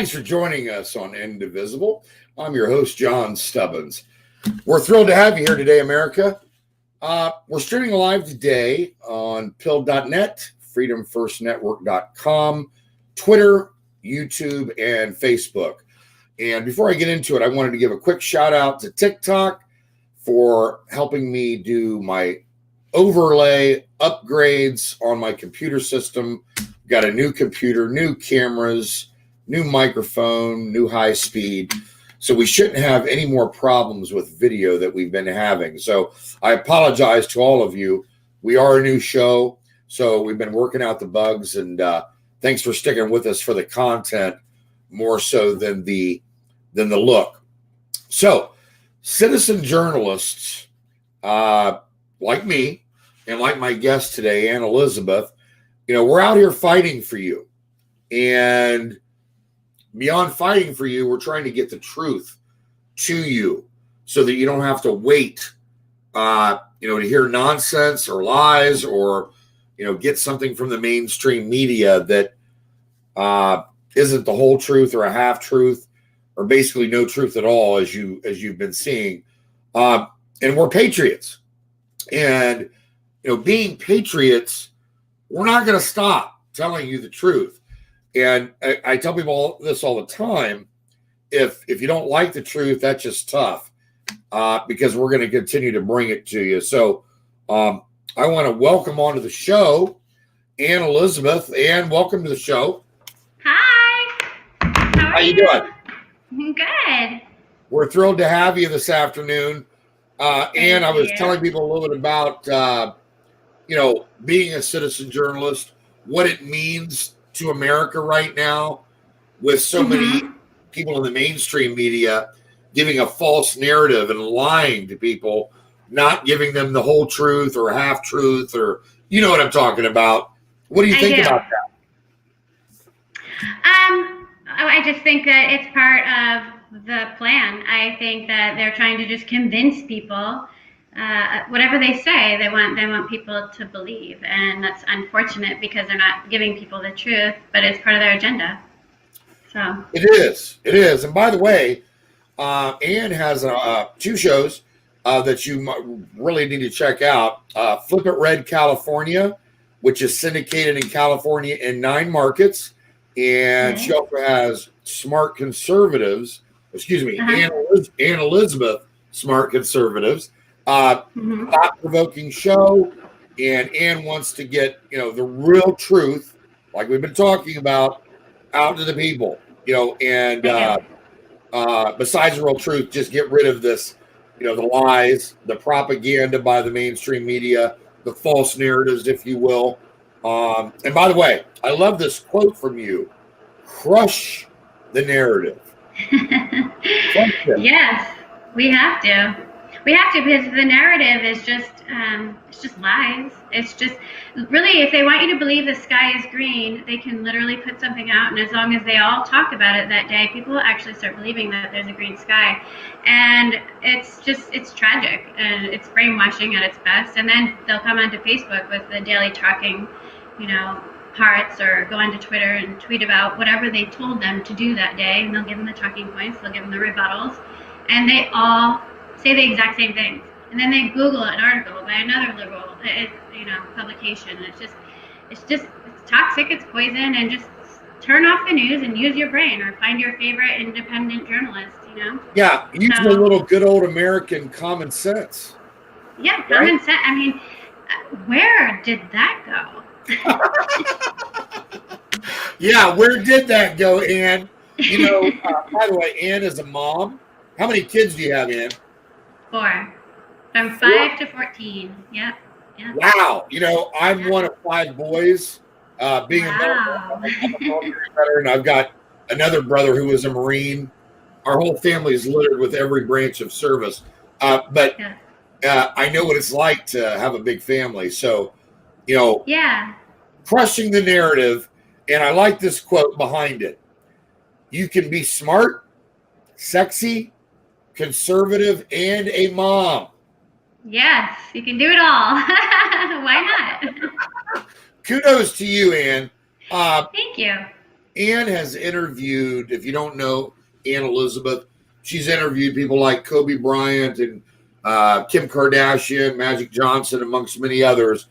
Thanks for joining us on Indivisible. I'm your host, John Stubbins. We're thrilled to have you here today, America. We're streaming live today on pill.net, freedomfirstnetwork.com, Twitter, YouTube, and Facebook. And before I get into it, I wanted to give a quick shout out to TikTok for helping me do my overlay upgrades on my computer system. Got a new computer, new cameras, new microphone, new high speed. So we shouldn't have any more problems with video that we've been having. So I apologize to all of you. We are a new show, so we've been working out the bugs, and thanks for sticking with us for the content more so than the look. So citizen journalists like me and like my guest today, Ann Elizabeth, we're out here fighting for you. And beyond fighting for you, we're trying to get the truth to you so that you don't have to wait, to hear nonsense or lies or, get something from the mainstream media that isn't the whole truth or a half truth or basically no truth at all, as you've been seeing. And we're patriots. And, being patriots, we're not going to stop telling you the truth. And I tell people this all the time. If you don't like the truth, that's just tough because we're going to continue to bring it to you. So I want to welcome onto the show Ann Elizabeth. Ann, welcome to the show. Hi. How you doing? Good. We're thrilled to have you this afternoon. Ann, I was telling people a little bit about, being a citizen journalist, what it means to America right now with so many people in the mainstream media giving a false narrative and lying to people, not giving them the whole truth or half truth, or you know what I'm talking about. What do you think about that? I just think that it's part of the plan. I think that they're trying to just convince people whatever they say, they want people to believe, and that's unfortunate because they're not giving people the truth, but it's part of their agenda. So it is. And by the way, Ann has two shows that you really need to check out. Flip It Red California, which is syndicated in California in 9 markets, and she also has Smart Conservatives. Ann Elizabeth Smart Conservatives. Thought-provoking show, and Ann wants to get the real truth, like we've been talking about, out to the people. And besides the real truth, just get rid of this, the lies, the propaganda by the mainstream media, the false narratives, if you will. And by the way, I love this quote from you: "Crush the narrative." Yes, we have to. We have to, because the narrative is just lies. It's just really, if they want you to believe the sky is green, they can literally put something out, and as long as they all talk about it that day, people will actually start believing that there's a green sky. And it's tragic, and it's brainwashing at its best. And then they'll come onto Facebook with the daily talking, parts, or go onto Twitter and tweet about whatever they told them to do that day, and they'll give them the talking points, they'll give them the rebuttals, and they all say the exact same things, and then they Google an article by another liberal, publication, and it's toxic, it's poison, and just turn off the news and use your brain, or find your favorite independent journalist. Yeah, use a little good old American common sense. Yeah, common sense. I mean, where did that go? Yeah, where did that go, Ann? By the way, Ann is a mom. How many kids do you have, Ann? 4, from 5 to 14. Yep. Wow. I'm one of 5 boys. Being a military veteran, I've got another brother who was a Marine. Our whole family is littered with every branch of service. But I know what it's like to have a big family. So, crushing the narrative. And I like this quote behind it: "You can be smart, sexy, conservative, and a mom." Yes, you can do it all. Why not? Kudos to you, Ann. Thank you. Ann has interviewed, if you don't know Ann Elizabeth, she's interviewed people like Kobe Bryant and Kim Kardashian, Magic Johnson, amongst many others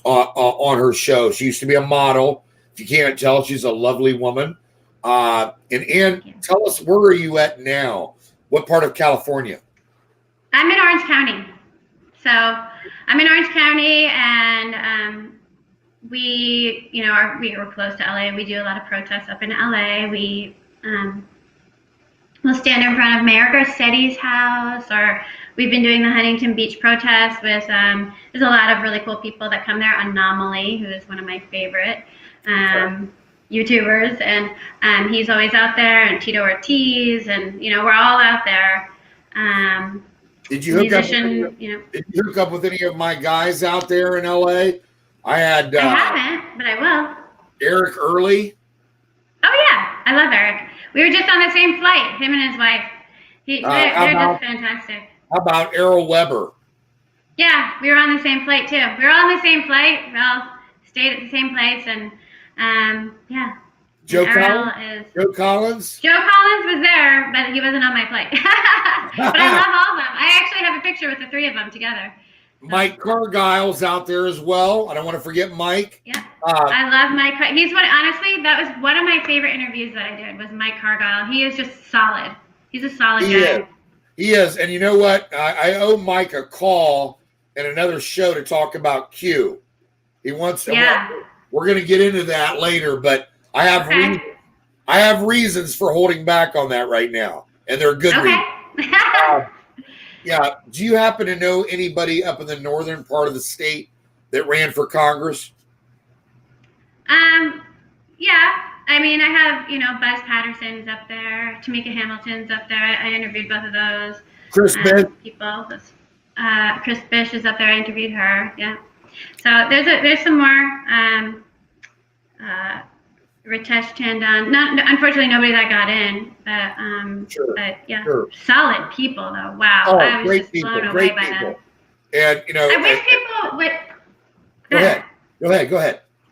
on her show. She used to be a model. If you can't tell, she's a lovely woman. And Ann, tell us, where are you at now? What part of California? I'm in Orange County. So I'm in Orange County, and we are close to LA. We do a lot of protests up in LA. We'll stand in front of Mayor Garcetti's house, or we've been doing the Huntington Beach protest with, there's a lot of really cool people that come there. Anomaly, who is one of my favorite YouTubers, and he's always out there, and Tito Ortiz, and, we're all out there. Did you hook up with any of my guys out there in LA? I haven't, but I will. Eric Early. Oh yeah, I love Eric. We were just on the same flight, him and his wife. They're just fantastic. How about Errol Weber? Yeah, we were on the same flight too. We were all on the same flight. We all stayed at the same place, and yeah. Joe Collins? Joe Collins? Joe Collins was there, but he wasn't on my flight. But I love all of them. I actually have a picture with the three of them together. So. Mike Cargile's out there as well. I don't want to forget Mike. Yeah, I love Mike. Honestly, that was one of my favorite interviews that I did was Mike Cargile. He is just solid. He's a solid guy. He is. And you know what? I owe Mike a call and another show to talk about Q. He wants to. Yeah. We're going to get into that later, but I have reasons for holding back on that right now, and they're good reasons. Yeah. Do you happen to know anybody up in the northern part of the state that ran for Congress? Yeah. I mean, I have, Buzz Patterson's up there, Tamika Hamilton's up there. I interviewed both of those. Chris Bish. Chris Bish is up there. I interviewed her. Yeah. So there's some more. Ritesh Tandon. Unfortunately, nobody that got in, but yeah, solid people though. Wow, I was just blown away by them. And I wish people would. Go ahead.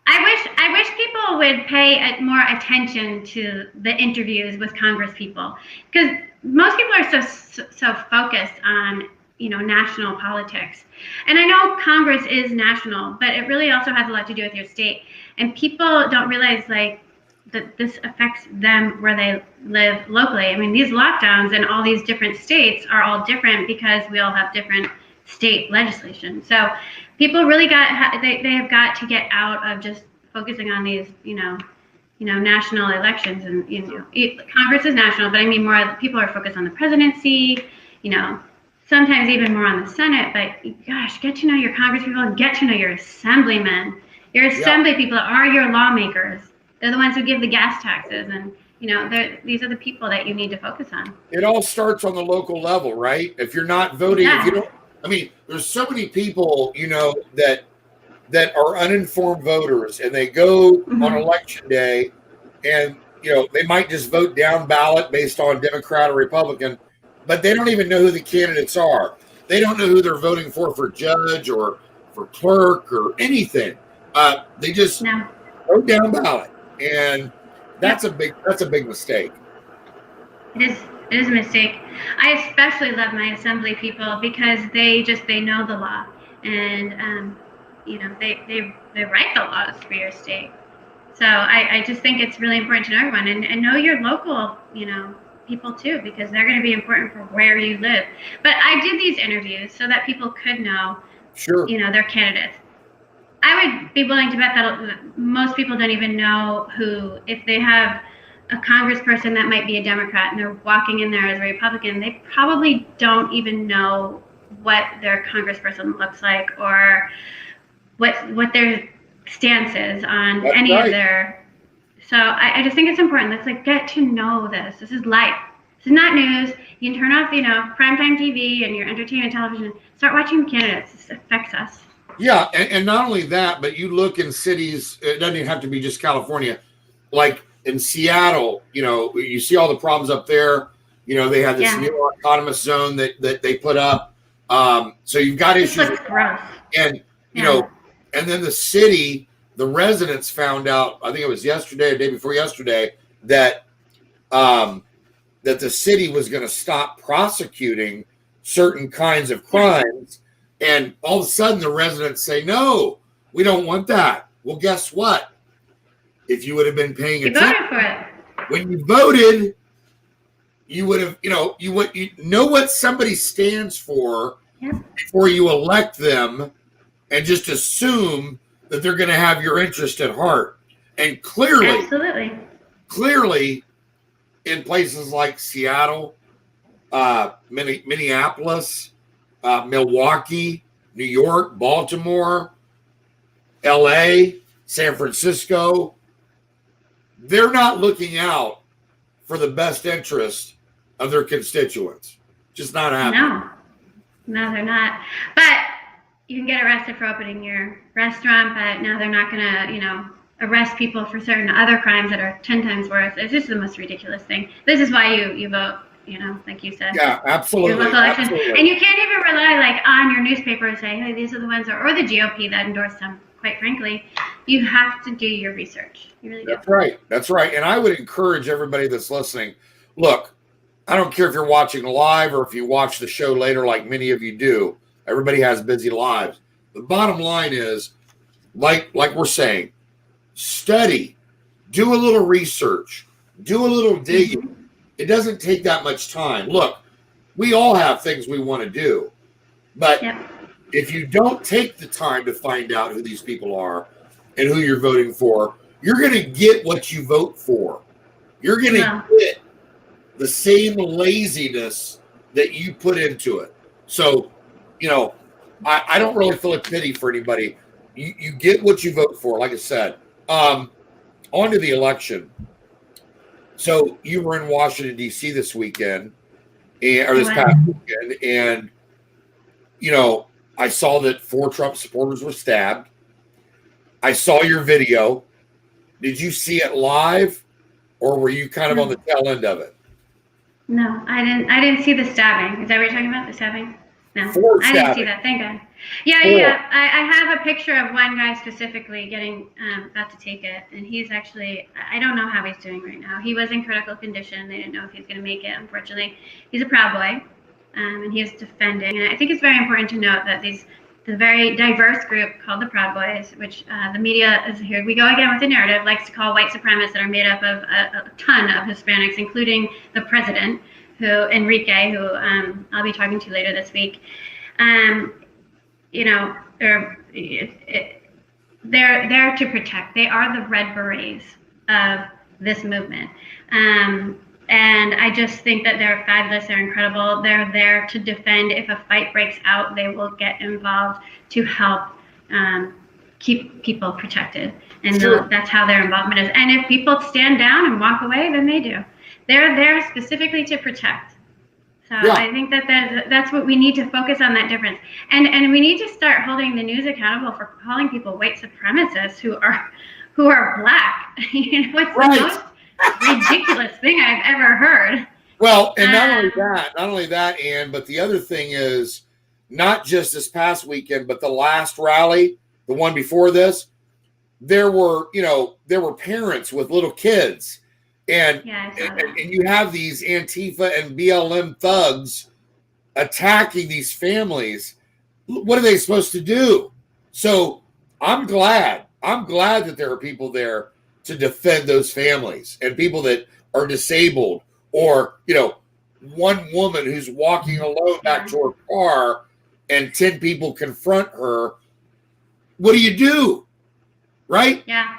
I wish people would pay more attention to the interviews with Congress people, because most people are so focused on national politics, and I know Congress is national, but it really also has a lot to do with your state, and people don't realize that this affects them where they live locally. I mean, these lockdowns in all these different states are all different because we all have different state legislation. So people really they have got to get out of just focusing on these, national elections, and, Congress is national, but I mean more people are focused on the presidency, sometimes even more on the Senate, but gosh, get to know your Congress people and get to know your assemblymen. Your assembly people are your lawmakers. They're the ones who give the gas taxes, and these are the people that you need to focus on. It all starts on the local level, right? If you're not voting, if you don't, I mean, there's so many people, that are uninformed voters, and they go on election day, and they might just vote down ballot based on Democrat or Republican, but they don't even know who the candidates are. They don't know who they're voting for judge or for clerk or anything. They just vote down ballot. And that's a big mistake. It is a mistake. I especially love my assembly people because they know the law, and they write the laws for your state. So I just think it's really important to know everyone and know your local people too, because they're going to be important for where you live. But I did these interviews so that people could know their candidates. I would be willing to bet that most people don't even know who, if they have a congressperson that might be a Democrat and they're walking in there as a Republican, they probably don't even know what their congressperson looks like or what their stance is on of their. So I just think it's important. Let's get to know this. This is life. This is not news. You can turn off, primetime TV and your entertainment television. Start watching the candidates. This affects us. Yeah, and not only that, but you look in cities, it doesn't even have to be just California, like in Seattle, you see all the problems up there. They have this new autonomous zone that they put up. So you've got issues. Looks gross. And, and then the city the residents found out, I think it was yesterday or day before yesterday, that that the city was going to stop prosecuting certain kinds of crimes. And all of a sudden the residents say, no, we don't want that. Well, guess what? If you would have been paying attention for it. when you voted, you would have, you know what somebody stands for before you elect them, and just assume that they're going to have your interest at heart. And clearly, in places like Seattle, Minneapolis, Milwaukee, New York, Baltimore, LA, San Francisco, they're not looking out for the best interest of their constituents. Just not happening. No, they're not. But you can get arrested for opening your restaurant, but now they're not going to, arrest people for certain other crimes that are 10 times worse. It's just the most ridiculous thing. This is why you vote, like you said. Yeah, absolutely. Absolutely. And you can't even rely on your newspaper and say, hey, these are the ones, or the GOP that endorsed them. Quite frankly, you have to do your research. You really do. That's right. And I would encourage everybody that's listening, look, I don't care if you're watching live or if you watch the show later like many of you do. Everybody has busy lives. The bottom line is, like we're saying, study, do a little research, do a little digging. It doesn't take that much time. Look, we all have things we want to do, but if you don't take the time to find out who these people are and who you're voting for, you're going to get what you vote for. You're going to get the same laziness that you put into it. So, I don't really feel a pity for anybody. You get what you vote for, like I said. On to the election. So you were in Washington, D.C. this weekend, or this past weekend, and, I saw that 4 Trump supporters were stabbed. I saw your video. Did you see it live, or were you kind of on the tail end of it? No, I didn't see the stabbing. Is that what you're talking about, the stabbing? No, I didn't see that. Thank God. Yeah. I have a picture of one guy specifically getting about to take it, and he's actually, I don't know how he's doing right now. He was in critical condition. They didn't know if he's going to make it, unfortunately. He's a Proud Boy, and he is defending. And I think it's very important to note that the very diverse group called the Proud Boys, which the media is, here we go again with the narrative, likes to call white supremacists that are made up of a ton of Hispanics, including the president, Enrique, who I'll be talking to later this week. They're there to protect. They are the Red Berets of this movement. And I just think that they're fabulous. They're incredible. They're there to defend. If a fight breaks out, they will get involved to help keep people protected. And that's how their involvement is. And if people stand down and walk away, then they do. They're there specifically to protect. So I think that's what we need to focus on, that difference. And we need to start holding the news accountable for calling people white supremacists who are black. It's the most ridiculous thing I've ever heard. Well, and not only that, Ann, but the other thing is, not just this past weekend, but the last rally, the one before this, there were parents with little kids. And you have these Antifa and BLM thugs attacking these families. What are they supposed to do? So I'm glad that there are people there to defend those families and people that are disabled, or, one woman who's walking alone back to her car and 10 people confront her. What do you do? Right? Yeah.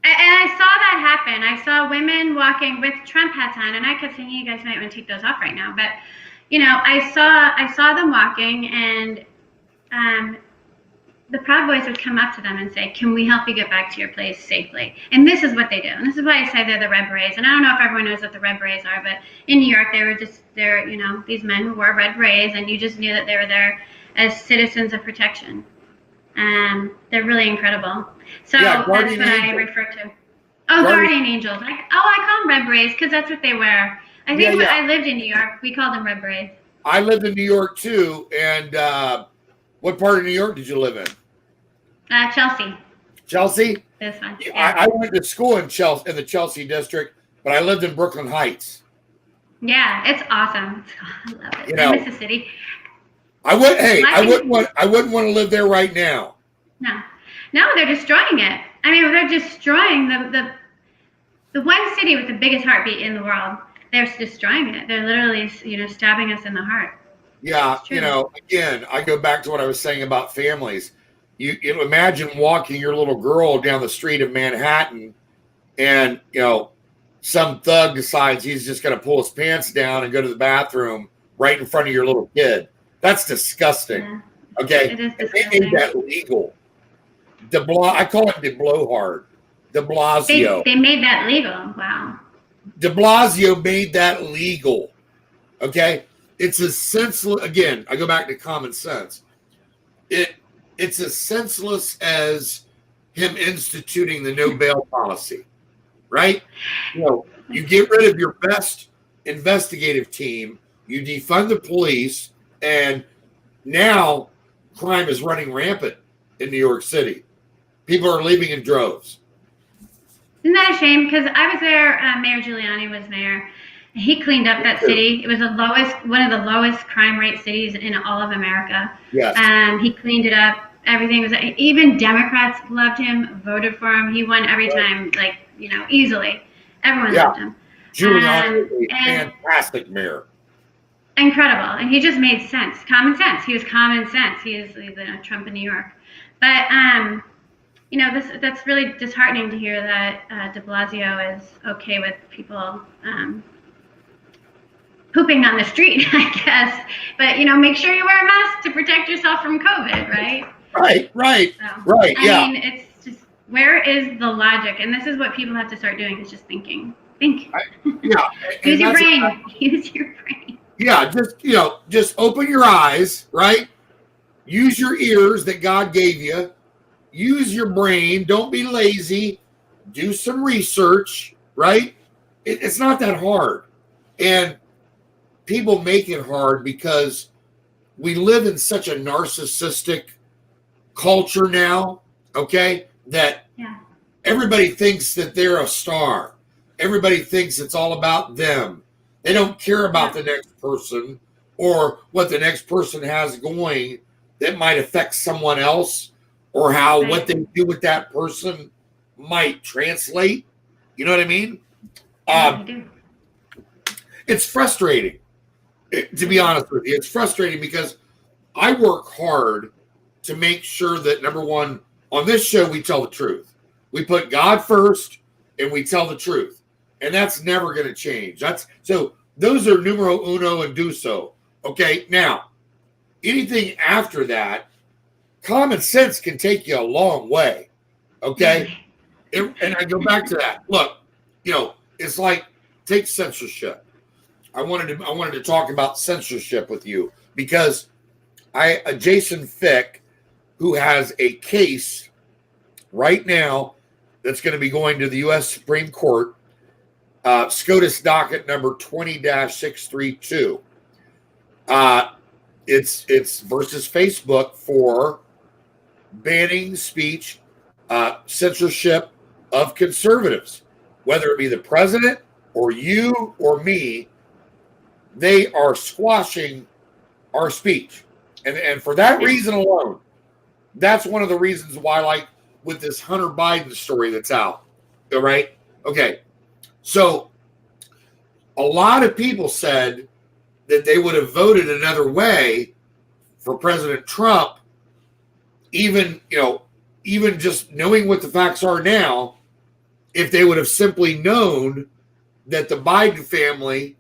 And I saw that happen. I saw women walking with Trump hats on, and I kept saying, you guys might want to take those off right now. But, I saw them walking, and the Proud Boys would come up to them and say, can we help you get back to your place safely? And this is what they do. And this is why I say they're the Red Berets. And I don't know if everyone knows what the Red Berets are, but in New York, they're these men who wore red berets, and you just knew that they were there as citizens of protection. They're really incredible. So that's what I refer to. Oh, Guardian Angels. I call them Red Berets because that's what they wear. I think when I lived in New York, we called them Red Berets. I lived in New York too. And what part of New York did you live in? Chelsea. Chelsea? This one. Yeah. Yeah. I went to school in Chelsea, in the Chelsea district, but I lived in Brooklyn Heights. Yeah, it's awesome. I love it. You know, I miss the city. I wouldn't want to live there right now. No, they're destroying it. I mean, they're destroying the one city with the biggest heartbeat in the world. They're destroying it. They're literally, stabbing us in the heart. Yeah, again, I go back to what I was saying about families. You imagine walking your little girl down the street of Manhattan, and some thug decides he's just going to pull his pants down and go to the bathroom right in front of your little kid. That's disgusting. Yeah. Okay, it is disgusting. They made that legal. I call it de blowhard. De Blasio. They made that legal. Wow. De Blasio made that legal. Okay, it's as senseless. Again, I go back to common sense. It's as senseless as him instituting the no bail policy, right? You get rid of your best investigative team, you defund the police, and now crime is running rampant in New York City. People are leaving in droves. Isn't that a shame? Because I was there. Mayor Giuliani was mayor. He cleaned up that city. It was one of the lowest crime rate cities in all of America. Yes. He cleaned it up. Everything was. Even Democrats loved him, voted for him. He won every time, easily. Everyone loved him. Giuliani is a fantastic mayor. Incredible, and he just made sense. Common sense. He was common sense. He is Trump in New York. But that's really disheartening to hear that de Blasio is okay with people pooping on the street, I guess. But, make sure you wear a mask to protect yourself from COVID, right? Right. I mean, it's just, where is the logic? And this is what people have to start doing, is just thinking. Think. Use your brain. Use your brain. Yeah, just open your eyes, right? Use your ears that God gave you. Use your brain. Don't be lazy. Do some research, right? It's not that hard. And people make it hard because we live in such a narcissistic culture now, okay, that everybody thinks that they're a star. Everybody thinks it's all about them. They don't care about the next person or what the next person has going that might affect someone else, or how what they do with that person might translate. You know what I mean? I do. It's frustrating, to be honest with you. It's frustrating because I work hard to make sure that, number one, on this show, we tell the truth. We put God first and we tell the truth. And that's never going to change. So those are numero uno and do so. Okay, now, anything after that, common sense can take you a long way. Okay? And I go back to that. Look, it's like, take censorship. I wanted to talk about censorship with you because Jason Fick, who has a case right now that's going to be going to the U.S. Supreme Court, SCOTUS docket number 20-632. It's versus Facebook for banning speech, censorship of conservatives, whether it be the president or you or me. They are squashing our speech, and for that reason alone, that's one of the reasons why, like with this Hunter Biden story that's out, all right? Okay, so a lot of people said that they would have voted another way for President Trump, even just knowing what the facts are now, if they would have simply known that the Biden family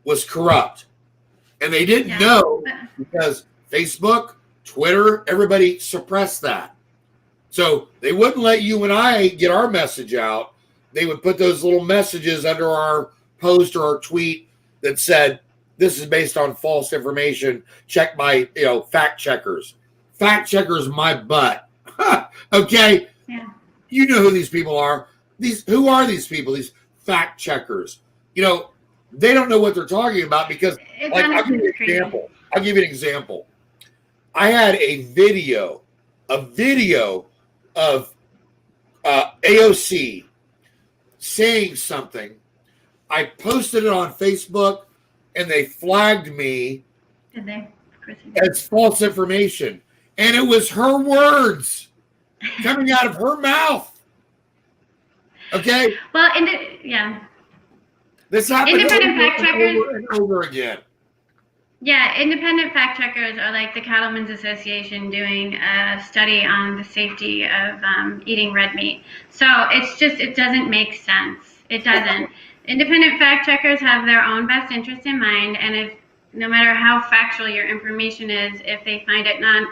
was corrupt. And they didn't know because Facebook, Twitter, everybody suppressed that. So they wouldn't let you and I get our message out. They would put those little messages under our post or our tweet that said, this is based on false information. Check by, fact checkers. Fact checkers, my butt. Okay? Yeah. You know who these people are. Who are these people? These fact checkers. They don't know what they're talking about because, I'll give you an example. I had a video of AOC saying something. I posted it on Facebook, and they flagged me Did they? as false information. And it was her words coming out of her mouth. Okay? Well, yeah. This happened Independent fact checkers over and over again. Yeah, independent fact checkers are like the Cattlemen's Association doing a study on the safety of eating red meat. So it doesn't make sense. It doesn't. Independent fact checkers have their own best interest in mind, and no matter how factual your information is, if they find it not,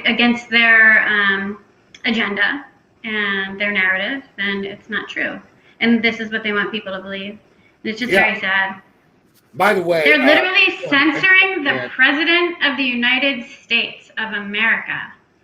against their agenda and their narrative, then it's not true. And this is what they want people to believe. And it's just very sad. By the way, they're literally censoring the President of the United States of America.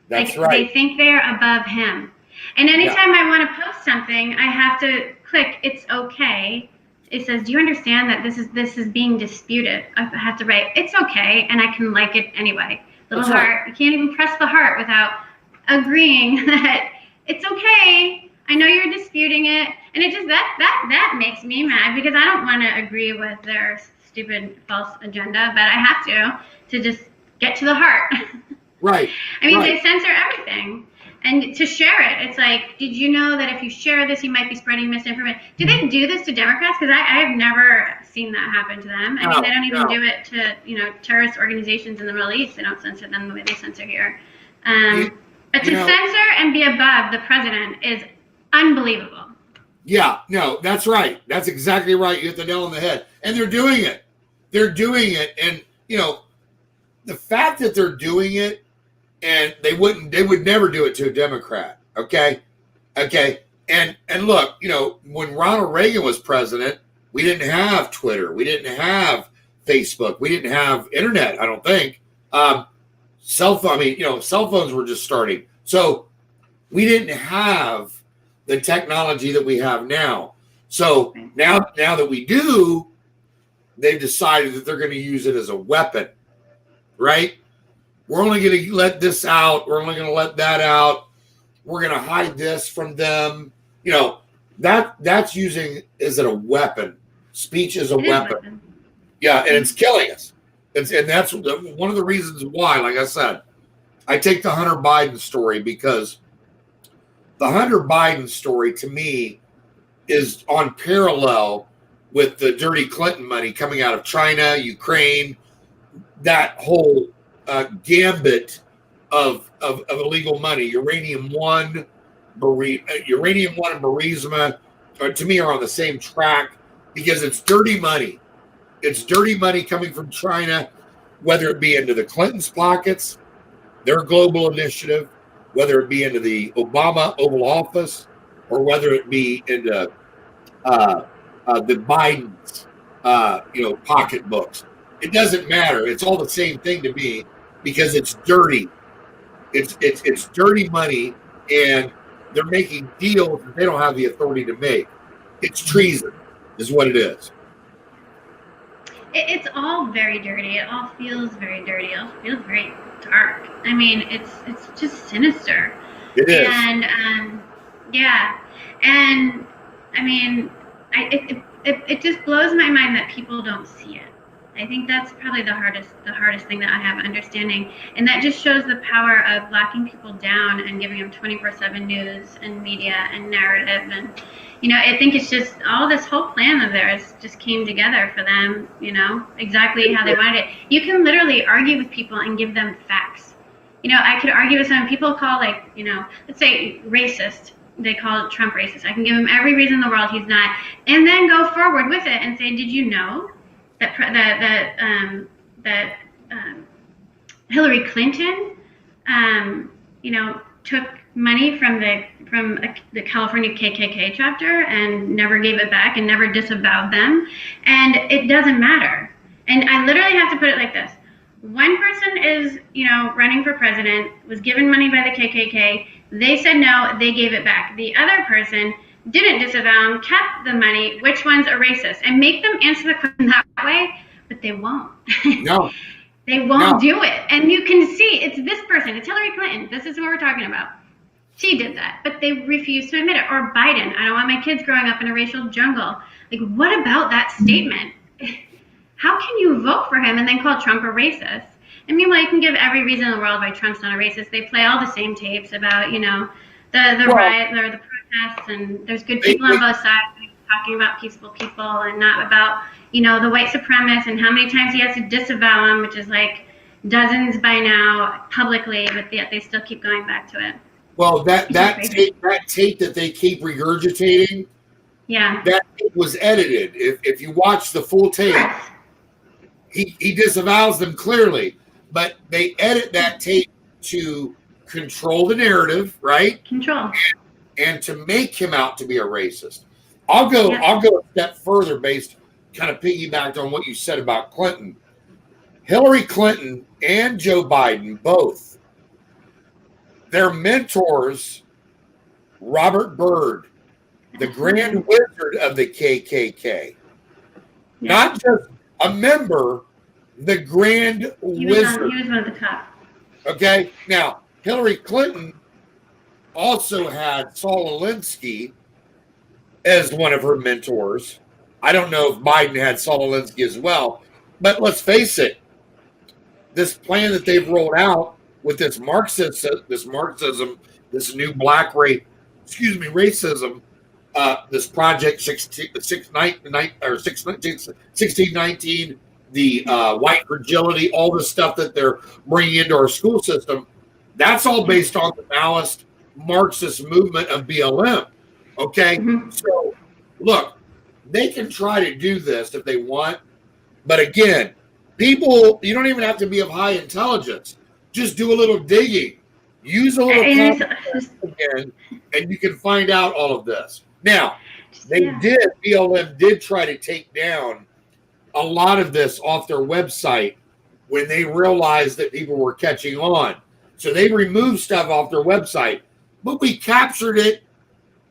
That's right. They think they're above him. And anytime I want to post something, I have to click, it's okay. It says, do you understand that this is being disputed? I have to write, it's okay, and I can like it anyway. Little That's heart. right. You can't even press the heart without agreeing that it's okay. I know you're disputing it. And it just, that makes me mad, because I don't want to agree with their stupid false agenda, but I have to just get to the heart. Right. I mean, they censor everything. And to share it, it's like, did you know that if you share this, you might be spreading misinformation? Do they do this to Democrats? Because I have never seen that happen to them. I mean, they don't even do it to, terrorist organizations in the Middle East. They don't censor them the way they censor here. But to censor and be above the president is unbelievable. Yeah, no, that's right. That's exactly right. You hit the nail on the head. And they're doing it. They're doing it. And, the fact that they're doing it, and they would never do it to a Democrat. Okay. And look, when Ronald Reagan was president, we didn't have Twitter. We didn't have Facebook. We didn't have internet, I don't think. Cell phones were just starting. So we didn't have the technology that we have now. So now that we do, they've decided that they're going to use it as a weapon, right? We're only going to let this out. We're only going to let that out. We're going to hide this from them. That's using as a weapon. Speech is a weapon. Yeah, and it's killing us. And that's one of the reasons why, like I said, I take the Hunter Biden story, because the Hunter Biden story, to me, is on parallel with the dirty Clinton money coming out of China, Ukraine, that whole gambit of illegal money. Uranium One and Burisma, to me, are on the same track, because it's dirty money. It's dirty money coming from China, whether it be into the Clintons' pockets, their global initiative, whether it be into the Obama Oval Office, or whether it be into the Biden's pocketbooks. It doesn't matter. It's all the same thing to me, because it's dirty. It's dirty money, and they're making deals that they don't have the authority to make. It's treason, is what it is. It's all very dirty. It all feels very dirty. It all feels very dark. I mean, it's just sinister. It is. And and I mean, it just blows my mind that people don't see it. I think that's probably the hardest thing that I have understanding, and that just shows the power of locking people down and giving them 24/7 news and media and narrative. And I think it's just all this whole plan of theirs just came together for them, exactly how they wanted it. You can literally argue with people and give them facts. I could argue with some people call, let's say racist. They call Trump racist. I can give him every reason in the world he's not, and then go forward with it and say, did you know that Hillary Clinton, took money from the California KKK chapter and never gave it back and never disavowed them, and it doesn't matter. And I literally have to put it like this: one person is, running for president, was given money by the KKK. They said no, they gave it back. The other person didn't disavow them, kept the money. Which one's a racist? And make them answer the question that way, but they won't. No. They won't do it. And you can see it's this person. It's Hillary Clinton. This is who we're talking about. She did that, but they refused to admit it. Or Biden, I don't want my kids growing up in a racial jungle. Like, what about that statement? How can you vote for him and then call Trump a racist? And meanwhile, you can give every reason in the world why Trump's not a racist. They play all the same tapes about, the riot or the protests, and there's good people on both sides talking about peaceful people and not about, the white supremacists and how many times he has to disavow them, which is like dozens by now publicly, but yet they still keep going back to it. Well, that tape that they keep regurgitating, that tape was edited. If you watch the full tape, he disavows them clearly, but they edit that tape to control the narrative, right? And to make him out to be a racist. I'll go a step further, based kind of piggybacked on what you said about Clinton. Hillary Clinton and Joe Biden, both, their mentors, Robert Byrd, the Grand Wizard of the KKK, not just a member, the Grand Wizard. He was one of the top. Okay, now Hillary Clinton also had Saul Alinsky as one of her mentors. I don't know if Biden had Saul Alinsky as well, but let's face it, this plan that they've rolled out with this Marxism, this new black racism, this Project 1619, the white fragility, all the stuff that they're bringing into our school system, that's all based on the Maoist Marxist movement of BLM. Okay, so look, they can try to do this if they want, but again, people, you don't even have to be of high intelligence. Just do a little digging, use a little context again, and you can find out all of this. Now, BLM did try to take down a lot of this off their website when they realized that people were catching on. So they removed stuff off their website, but we captured it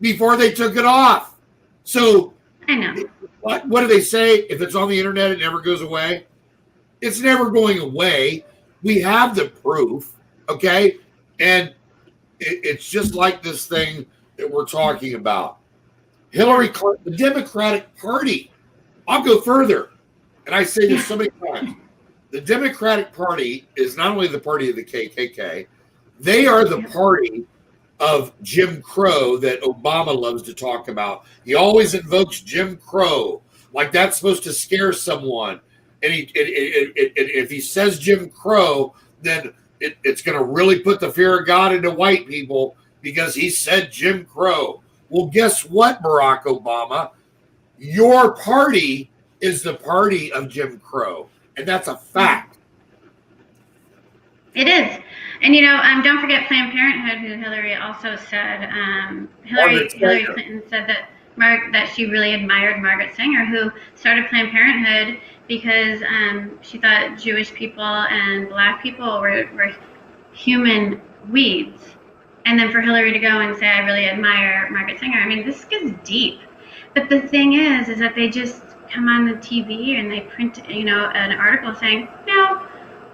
before they took it off. So I know. What do they say? If it's on the internet, it never goes away. It's never going away. We have the proof, okay? And it's just like this thing that we're talking about. Hillary Clinton, the Democratic Party. I'll go further, and I say this so many times. The Democratic Party is not only the party of the KKK, they are the party of Jim Crow that Obama loves to talk about. He always invokes Jim Crow, like that's supposed to scare someone. And if he says Jim Crow, then it's going to really put the fear of God into white people because he said Jim Crow. Well, guess what, Barack Obama? Your party is the party of Jim Crow, and that's a fact. It is. And, don't forget Planned Parenthood, who Hillary also said. Hillary Clinton said that she really admired Margaret Sanger, who started Planned Parenthood because she thought Jewish people and black people were human weeds. And then for Hillary to go and say, I really admire Margaret Sanger. I mean, this gets deep. But the thing is that they just come on the TV and they print, an article saying, no,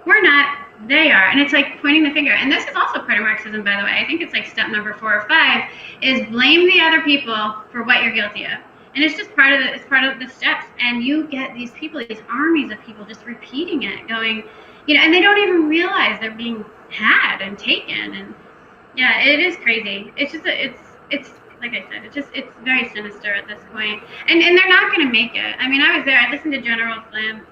we're not. They are. And it's like pointing the finger. And this is also part of Marxism, by the way. I think it's like step number 4 or 5 is blame the other people for what you're guilty of. And it's just part of the steps. And you get these people, these armies of people just repeating it, going, and they don't even realize they're being had and taken. And yeah, it is crazy. It's just, it's like I said, it's very sinister at this point. And they're not going to make it. I mean, I was there. I listened to General Flynn.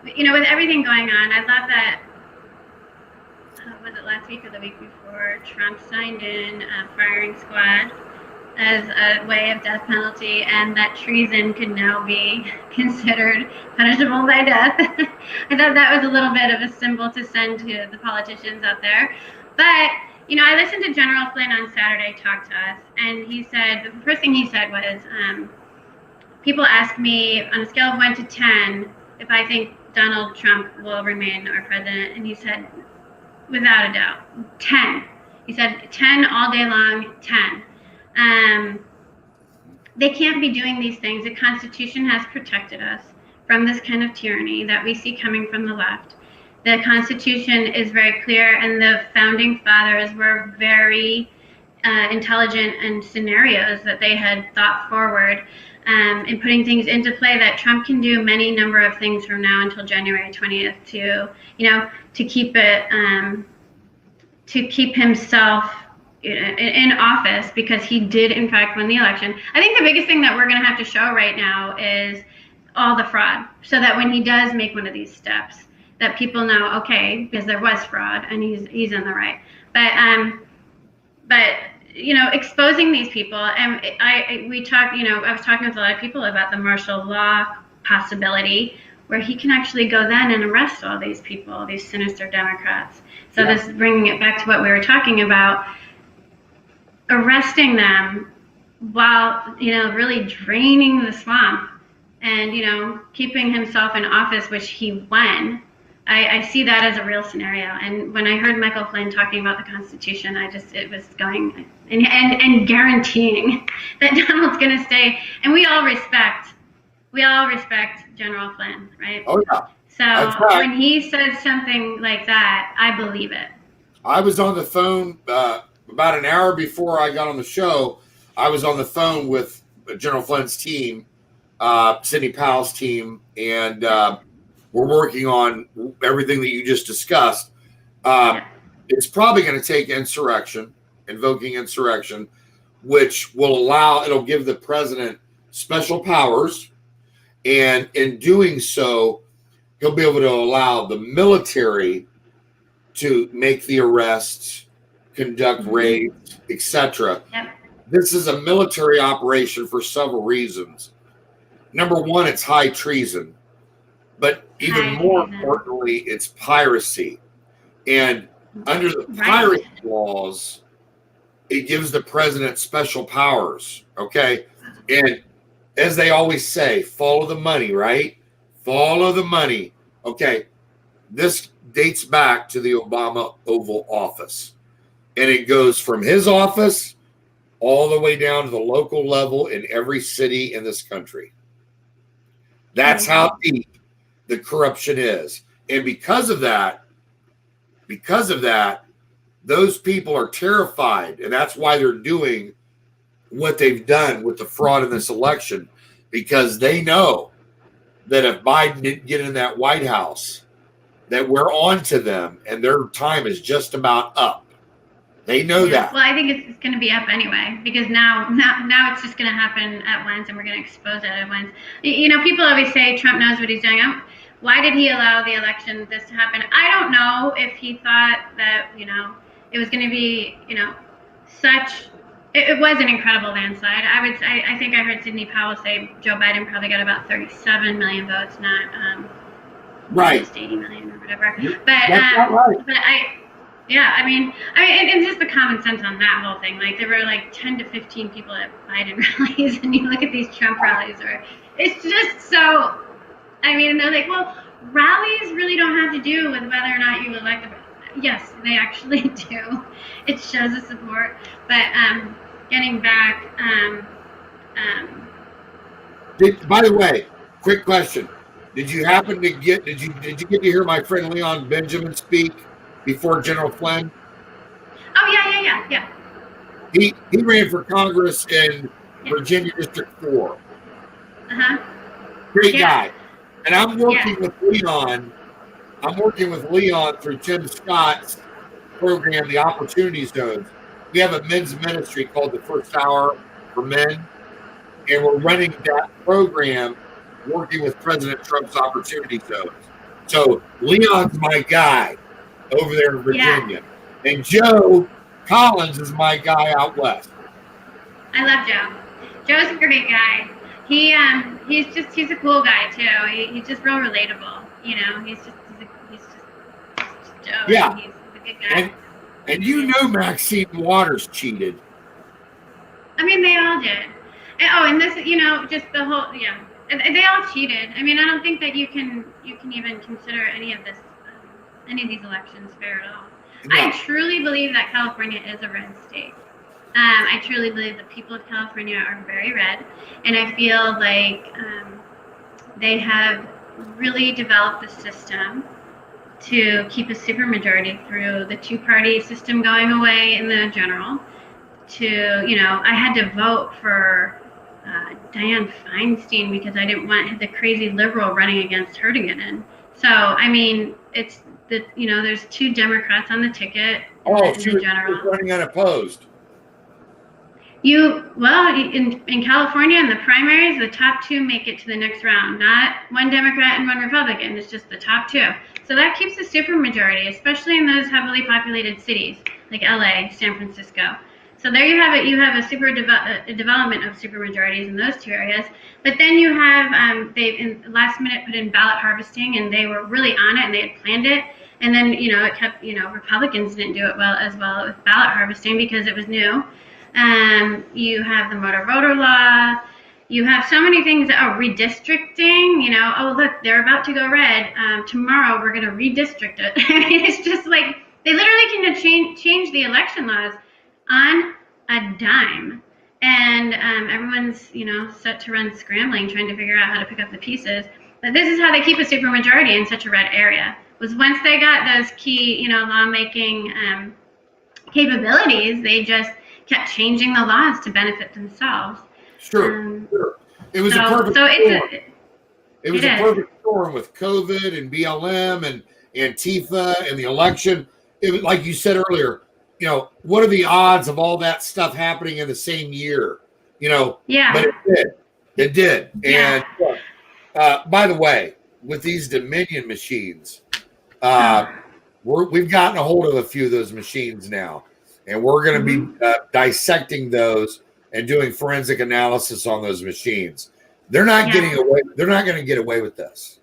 With everything going on, I thought that, was it last week or the week before, Trump signed in a firing squad as a way of death penalty, and that treason could now be considered punishable by death. I thought that was a little bit of a symbol to send to the politicians out there. But, I listened to General Flynn on Saturday talk to us, and he said, the first thing he said was, people ask me on a scale of 1 to 10 if I think Donald Trump will remain our president, and he said, without a doubt, 10. He said 10 all day long, 10. They can't be doing these things. The Constitution has protected us from this kind of tyranny that we see coming from the left. The Constitution is very clear, and the founding fathers were very intelligent in scenarios that they had thought forward, in putting things into play that Trump can do many number of things from now until January 20th to keep it to keep himself in office, because he did in fact win the election. I think the biggest thing that we're going to have to show right now is all the fraud, so that when he does make one of these steps, that people know, okay, because there was fraud and he's in the right. But exposing these people, and I was talking with a lot of people about the martial law possibility, where he can actually go then and arrest all these people, these sinister Democrats. So this is bringing it back to what we were talking about, arresting them while really draining the swamp and keeping himself in office, which he won. I see that as a real scenario. And when I heard Michael Flynn talking about the Constitution, it was going and guaranteeing that Donald's going to stay. And we all respect General Flynn, right? Oh yeah. So when he says something like that, I believe it. I was on the phone about an hour before I got on the show. I was on the phone with General Flynn's team, Sidney Powell's team, and we're working on everything that you just discussed. It's probably going to take invoking insurrection, which it'll give the president special powers. And in doing so, he'll be able to allow the military to make the arrests, conduct raids, etc. Yep. This is a military operation for several reasons. Number one, it's high treason. But even more importantly, it's piracy. And under the piracy laws, it gives the president special powers. Okay. And as they always say, follow the money, right? Follow the money. Okay. This dates back to the Obama Oval Office. And it goes from his office all the way down to the local level in every city in this country. That's how deep the corruption is. And because of that, those people are terrified. And that's why they're doing what they've done with the fraud in this election, because they know that if Biden didn't get in that White House, that we're on to them and their time is just about up. They know that. Well, I think it's going to be up anyway, because now it's just going to happen at once, and we're going to expose it at once. People always say Trump knows what he's doing. Why did he allow the election this to happen? I don't know if he thought that it was going to be such. It was an incredible landslide. I think I heard Sidney Powell say Joe Biden probably got about 37 million votes, not just 80 million or whatever. And just the common sense on that whole thing. Like, there were like 10 to 15 people at Biden rallies, and you look at these Trump rallies, where it's just so. And they're like, well, rallies really don't have to do with whether or not you elect them. Yes, they actually do. It shows the support. But getting back. By the way, quick question: Did you happen to get? Did you get to hear my friend Leon Benjamin speak before General Flynn? Oh yeah. He ran for Congress in Virginia District 4. Great guy. And I'm working with Leon. I'm working with Leon through Tim Scott's program, the Opportunity Zones. We have a men's ministry called the First Hour for Men, and we're running that program working with President Trump's Opportunity Zones. So Leon's my guy over there in Virginia, and Joe Collins is my guy out west. I love Joe. Joe's a great guy. He's a cool guy too. He's just real relatable. He's just Joe. Yeah. He's a good guy. And Maxine Waters cheated. They all did. And this, just the whole, they all cheated. I don't think that you can even consider any of these elections fair at all. No. I truly believe that California is a red state. I truly believe the people of California are very red, and I feel like they have really developed the system to keep a supermajority through the two-party system going away in the general. I had to vote for Dianne Feinstein because I didn't want the crazy liberal running against her to get in. So, I mean, it's there's two Democrats on the ticket in the general. She was running unopposed. In California, in the primaries, the top two make it to the next round. Not one Democrat and one Republican. It's just the top two. So that keeps a supermajority, especially in those heavily populated cities like LA, San Francisco. So there you have it. You have a development of supermajorities in those two areas. But then you have they in last minute put in ballot harvesting, and they were really on it, and they had planned it. And then it kept Republicans didn't do it as well with ballot harvesting because it was new. You have the motor voter law. You have so many things. Redistricting. Oh look, they're about to go red. Tomorrow we're going to redistrict it. It's just like they literally can change the election laws on a dime, and everyone's set to run scrambling, trying to figure out how to pick up the pieces. But this is how they keep a supermajority in such a red area. Was once they got those key lawmaking capabilities, they just kept changing the laws to benefit themselves. Sure. It was a perfect storm. It was a perfect storm with COVID and BLM and Antifa and the election. It was, like you said earlier, what are the odds of all that stuff happening in the same year? Yeah. But it did. It did. Yeah. And by the way, with these Dominion machines, we've gotten a hold of a few of those machines now, and we're going to be dissecting those and doing forensic analysis on those machines. They're not getting away. They're not going to get away with this.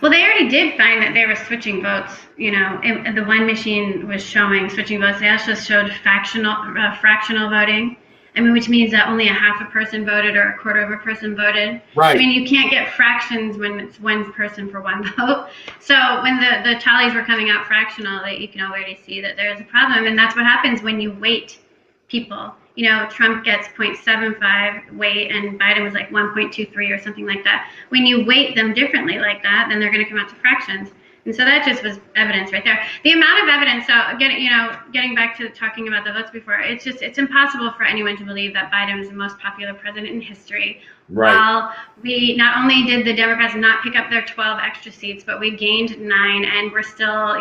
Well, they already did find that they were switching votes. The one machine was showing switching votes. They also showed fractional voting. Which means that only a half a person voted or a quarter of a person voted. Right. You can't get fractions when it's one person for one vote. So when the tallies were coming out fractional, you can already see that there's a problem. And that's what happens when you weight people. Trump gets 0.75 weight and Biden was like 1.23 or something like that. When you weight them differently like that, then they're going to come out to fractions. And so that just was evidence right there. The amount of evidence, so getting back to talking about the votes before, it's impossible for anyone to believe that Biden is the most popular president in history. Right. While we not only did the Democrats not pick up their 12 extra seats, but we gained 9, and we're still,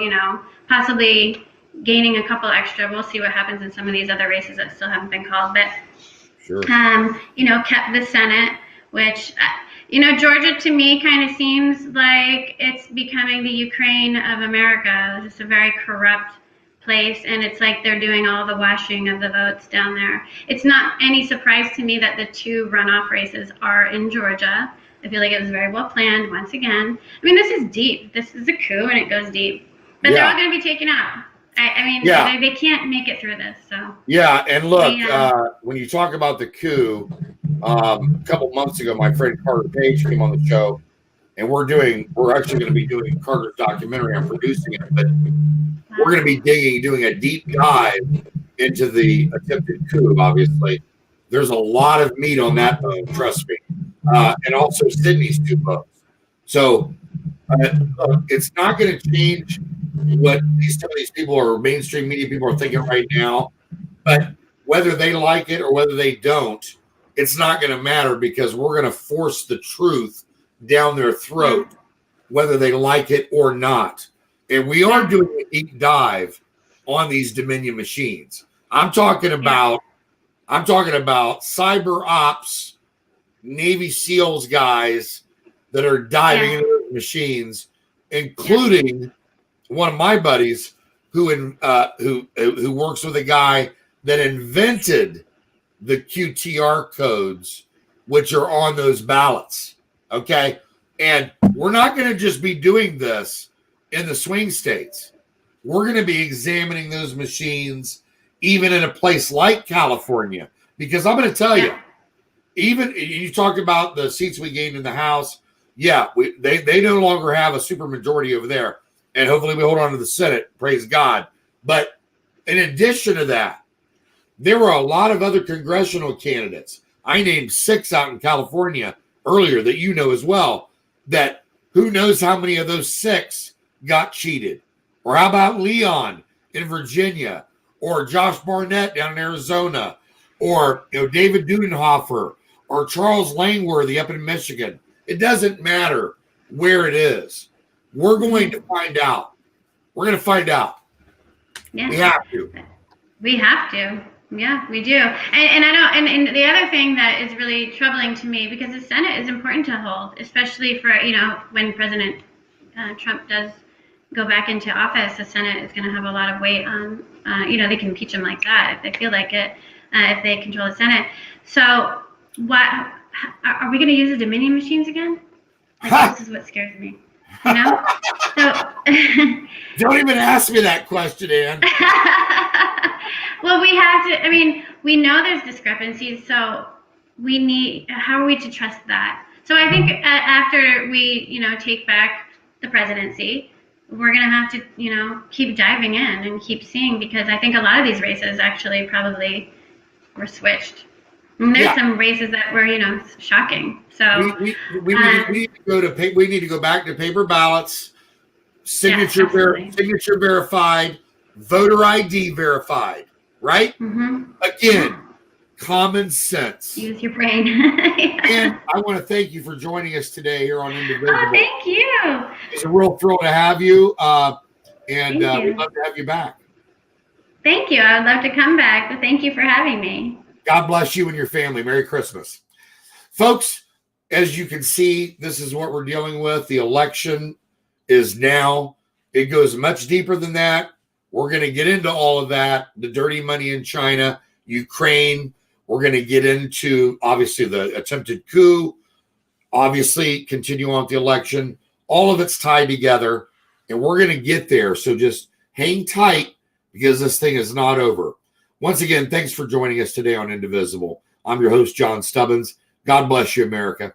possibly gaining a couple extra. We'll see what happens in some of these other races that still haven't been called. But, sure. Kept the Senate, which... Georgia to me kind of seems like it's becoming the Ukraine of America. It's just a very corrupt place, and it's like they're doing all the washing of the votes down there. It's not any surprise to me that the 2 runoff races are in Georgia. I feel like it was very well planned once again. This is deep. This is a coup, and it goes deep. But they're all going to be taken out. They can't make it through this. So and look, when you talk about the coup, a couple months ago, my friend Carter Page came on the show, and we're actually going to be doing Carter's documentary. I'm producing it, but we're going to be doing a deep dive into the attempted coup. Obviously, there's a lot of meat on that bone, trust me, and also Sydney's 2 votes. So it's not going to change what some of these people or mainstream media people are thinking right now, but whether they like it or whether they don't, it's not going to matter, because we're going to force the truth down their throat, whether they like it or not. And we are doing a deep dive on these Dominion machines. I'm talking about cyber ops, Navy SEALs guys that are diving into those machines, including one of my buddies who works with a guy that invented the QTR codes, which are on those ballots. Okay. And we're not going to just be doing this in the swing states. We're going to be examining those machines, even in a place like California, because I'm going to tell you, even you talked about the seats we gained in the House. Yeah. They no longer have a supermajority over there, and hopefully we hold on to the Senate. Praise God. But in addition to that, there were a lot of other congressional candidates. I named 6 out in California earlier that as well, that who knows how many of those 6 got cheated? Or how about Leon in Virginia, or Josh Barnett down in Arizona, or David Dudenhofer, or Charles Langworthy up in Michigan? It doesn't matter where it is. We're going to find out. We're going to find out. Yeah. We have to. We have to. Yeah, we do. And I don't. And the other thing that is really troubling to me, because the Senate is important to hold, especially for when President Trump does go back into office, the Senate is going to have a lot of weight on. They can impeach him like that if they feel like it, if they control the Senate. So, what are we going to use the Dominion machines again? This is what scares me. So don't even ask me that question, Ann. Well, we have to. I mean, we know there's discrepancies, so how are we to trust that? So I think after we, take back the presidency, we're going to have to, keep diving in and keep seeing, because I think a lot of these races actually probably were switched. And there's some races that were, shocking. So we need to go back to paper ballots, signature verified, voter ID verified, right? Mm-hmm. Again, common sense. Use your brain. And I want to thank you for joining us today here on Indivisible. Oh, thank you. It's a real thrill to have you, and we'd love to have you back. Thank you. I would love to come back, but thank you for having me. God bless you and your family. Merry Christmas. Folks, as you can see, this is what we're dealing with. The election is now. It goes much deeper than that. We're going to get into all of that, the dirty money in China, Ukraine. We're going to get into, obviously, the attempted coup, obviously, continue on with the election. All of it's tied together, and we're going to get there. So just hang tight, because this thing is not over. Once again, thanks for joining us today on Indivisible. I'm your host, John Stubbins. God bless you, America.